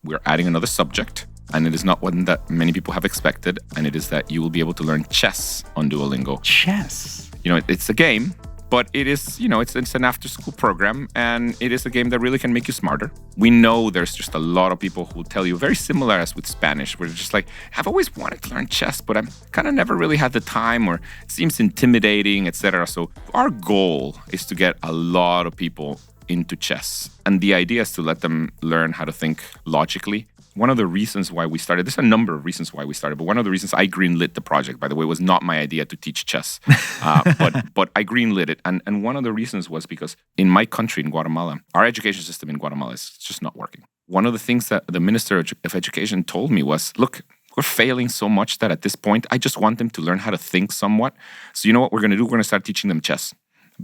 we're adding another subject, and it is not one that many people have expected, and it is that you will be able to learn chess on Duolingo. Chess? It's a game, but it is, it's an after-school program, and it is a game that really can make you smarter. We know there's just a lot of people who tell you, very similar as with Spanish, where they're just like, I've always wanted to learn chess, but I'm kind of never really had the time, or it seems intimidating, etc. So our goal is to get a lot of people into chess. And the idea is to let them learn how to think logically. One of the reasons why we started, there's a number of reasons why we started, but one of the reasons I greenlit the project, by the way, was not my idea to teach chess, but I greenlit it. And one of the reasons was because in my country, in Guatemala, our education system in Guatemala is just not working. One of the things that the Minister of Education told me was, look, we're failing so much that at this point, I just want them to learn how to think somewhat. So you know what we're going to do? We're going to start teaching them chess.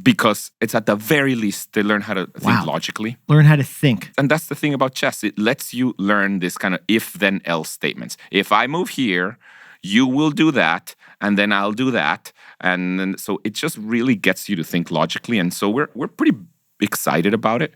Because it's at the very least, they learn how to think logically. Learn how to think. And that's the thing about chess. It lets you learn this kind of if-then-else statements. If I move here, you will do that, and then I'll do that. And then, so it just really gets you to think logically. And so we're pretty excited about it.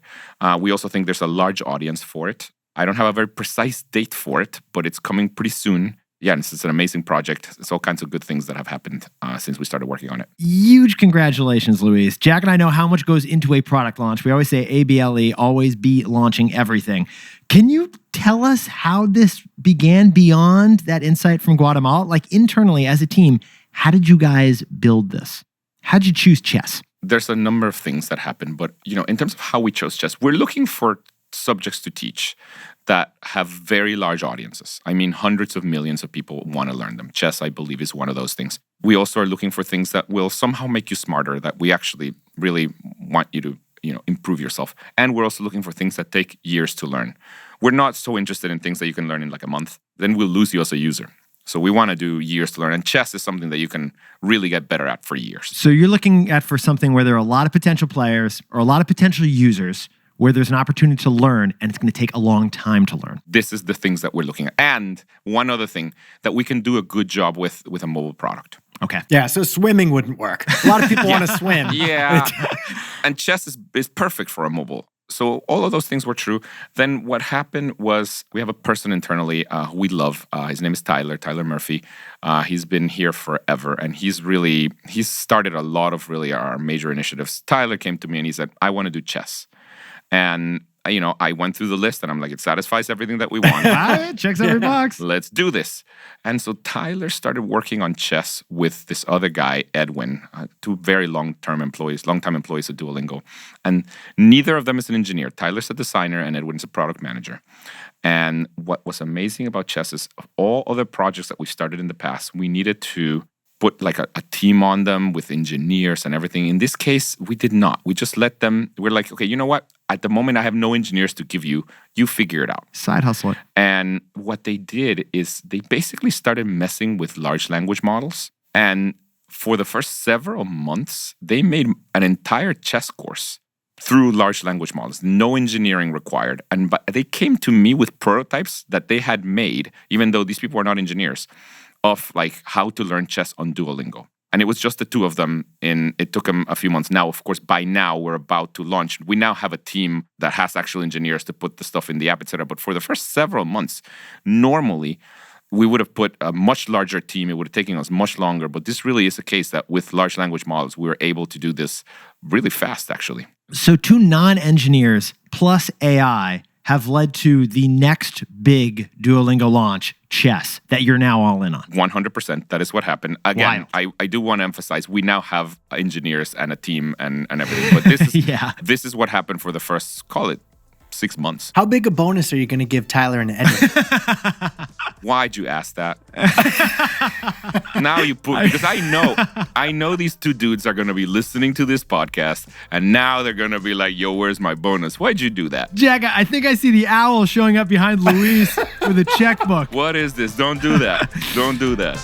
We also think there's a large audience for it. I don't have a very precise date for it, but it's coming pretty soon. Yeah, it's an amazing project. It's all kinds of good things that have happened since we started working on it. Huge congratulations, Luis. Jack and I know how much goes into a product launch. We always say ABLE, always be launching everything. Can you tell us how this began beyond that insight from Guatemala? Like internally as a team, how did you guys build this? How did you choose chess? There's a number of things that happen, but in terms of how we chose chess, we're looking for subjects to teach that have very large audiences. I mean, hundreds of millions of people want to learn them. Chess, I believe, is one of those things. We also are looking for things that will somehow make you smarter, that we actually really want you to, improve yourself. And we're also looking for things that take years to learn. We're not so interested in things that you can learn in like a month. Then we'll lose you as a user. So we want to do years to learn. And chess is something that you can really get better at for years. So you're looking at for something where there are a lot of potential players or a lot of potential users, where there's an opportunity to learn, and it's going to take a long time to learn. This is the things that we're looking at. And one other thing that we can do a good job with a mobile product. Okay. Yeah, so swimming wouldn't work. A lot of people want to swim. Yeah. And chess is perfect for a mobile. So all of those things were true. Then what happened was we have a person internally who we love. His name is Tyler Murphy. He's been here forever, and he's started a lot of really our major initiatives. Tyler came to me and he said, I want to do chess. And, I went through the list and I'm like, it satisfies everything that we want. It checks every box. Let's do this. And so Tyler started working on chess with this other guy, Edwin, two very long-time employees at Duolingo. And neither of them is an engineer. Tyler's a designer and Edwin's a product manager. And what was amazing about chess is all other projects that we started in the past, we needed to put like a team on them with engineers and everything. In this case, we did not. We just let them, we're like, okay, you know what? At the moment, I have no engineers to give you. You figure it out. Side hustler. And what they did is they basically started messing with large language models. And for the first several months, they made an entire chess course through large language models, no engineering required. But they came to me with prototypes that they had made, even though these people are not engineers, of like how to learn chess on Duolingo. And it was just the two of them, and it took them a few months. Now, of course, by now we're about to launch. We now have a team that has actual engineers to put the stuff in the app, etc. But for the first several months, normally we would have put a much larger team. It would have taken us much longer. But this really is a case that with large language models, we were able to do this really fast, actually. So two non-engineers plus AI have led to the next big Duolingo launch, chess, that you're now all in on. 100%. That is what happened. Again, I do want to emphasize, we now have engineers and a team and everything. But this is, this is what happened for the first, call it, 6 months. How big a bonus are you going to give Tyler and Edwin? Why'd you ask that? Now you put, because I know these two dudes are going to be listening to this podcast, and now they're going to be like, yo, where's my bonus? Why'd you do that? Jack, I think I see the owl showing up behind Luis with a checkbook. What is this? Don't do that. Don't do that.